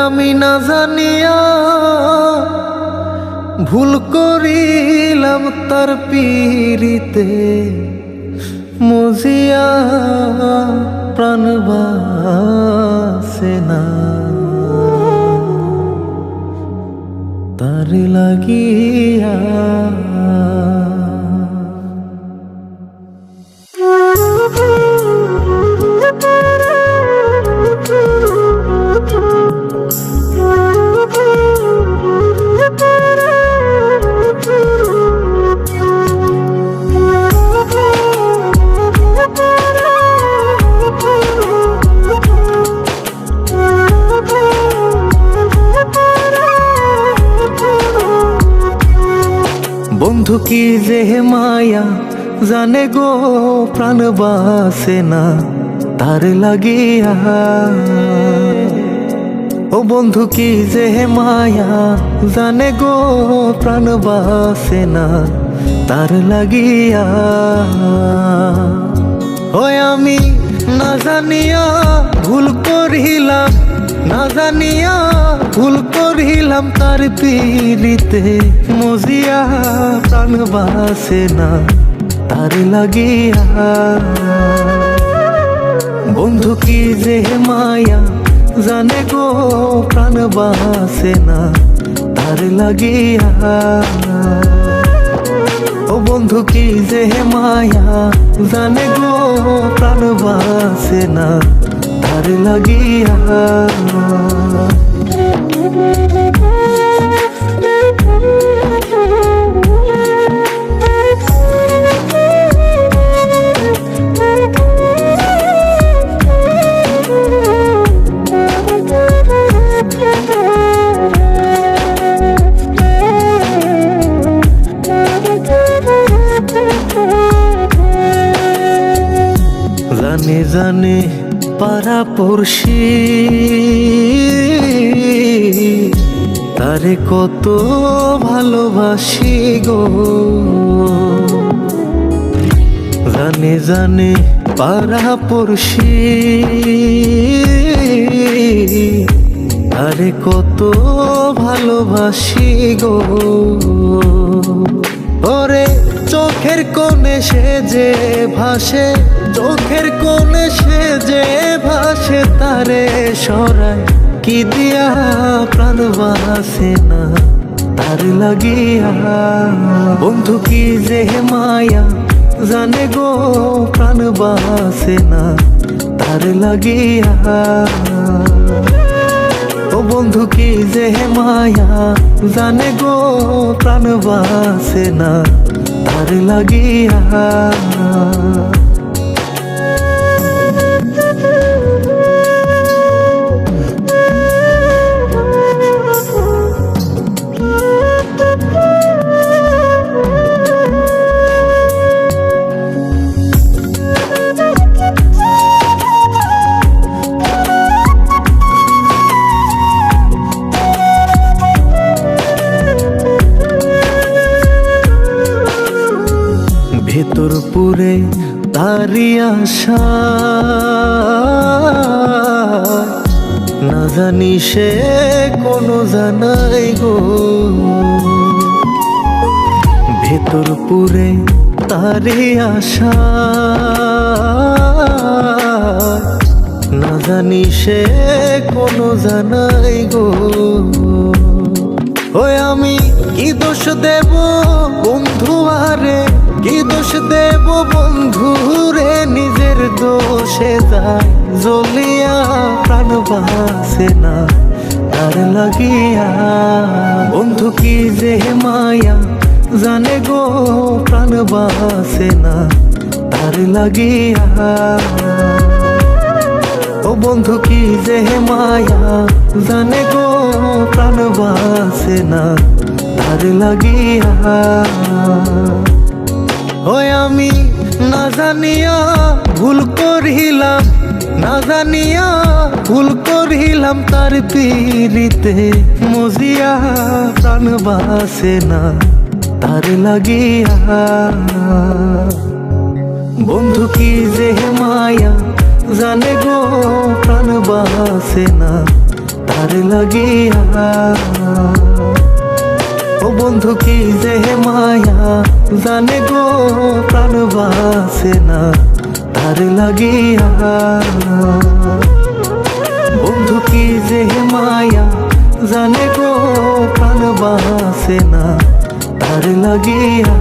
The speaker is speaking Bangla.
আমি না জানিয়া ভুল করিলাম তার পীড়িতে মজিয়া প্রাণ বাসে না তার লাগিয়া। বন্ধু কি যে মায়া জানে গো প্রাণ বাসে না তার লাগিয়া। ও বন্ধু কি যে মায়া জানে গো প্রাণ বাসে না তার লাগিয়া। ওই আমি না জানিয়া ভুল করিলাম, না জানিয়া ভুল করিলাম তার পীড়িতে মজিয়া প্রাণ বাসে না তার লাগিয়া। বন্ধু কি যে মায়া জানে গো প্রাণ বাসে না তার লাগিয়া। ও বন্ধু কি যে মায়া জানে গো প্রাণ বাসে না তার লাগিয়া। জানে জানে পাড়া পড়শি তারে কত ভালোবাসি গো। জানে জানে পাড়া পড়শি তারে কত ভালোবাসি গো। ওরে চোখের কোণে সে যে ভাসে, চোখের কোণে সে যে ভাসে তারে সরায় কি দিয়া প্রাণ বাসে না তার লাগিয়া। বন্ধু কি যে মায়া জানে গো প্রাণ বাসে না তার লাগিয়া। ও বন্ধু কি যে মায়া জানে গো প্রাণ বাসে না তার লাগিয়া। ভেতর পুরে তারি আশা না জানি সে কোনো জানাই গো। ভেতর পুরে তারি আশা না জানি সে কোনো জানাই গো। ওই আমি কি দোষ দেব বন্ধু আরে, কি দোষ দেব বন্ধু রে, নিজের দোষে যায় জ্বলিয়া প্রাণ বাসে না তার লাগিয়া। বন্ধু কি যে মায়া জানে গো প্রাণ বাসে না তার লাগিয়া। ও বন্ধু কি যে মায়া জানে গো প্রাণ বাসে না তার লাগিয়া। ওই আমি না জানিয়া ভুল করিলাম, না জানিয়া ভুল করিলাম তার পিড়িতে, মজিয়া প্রাণ বাসে না তার লাগিয়া। বন্ধু কি যে মায়া জানে গো, প্রাণ বাসে না তার লাগিয়া। ও বন্ধু কি যে মায়া জানে গো, প্রাণ বাসে না তার লাগিয়া। বন্ধু কি যে মায়া জানে গো, প্রাণ বাসে না তার লাগিয়া।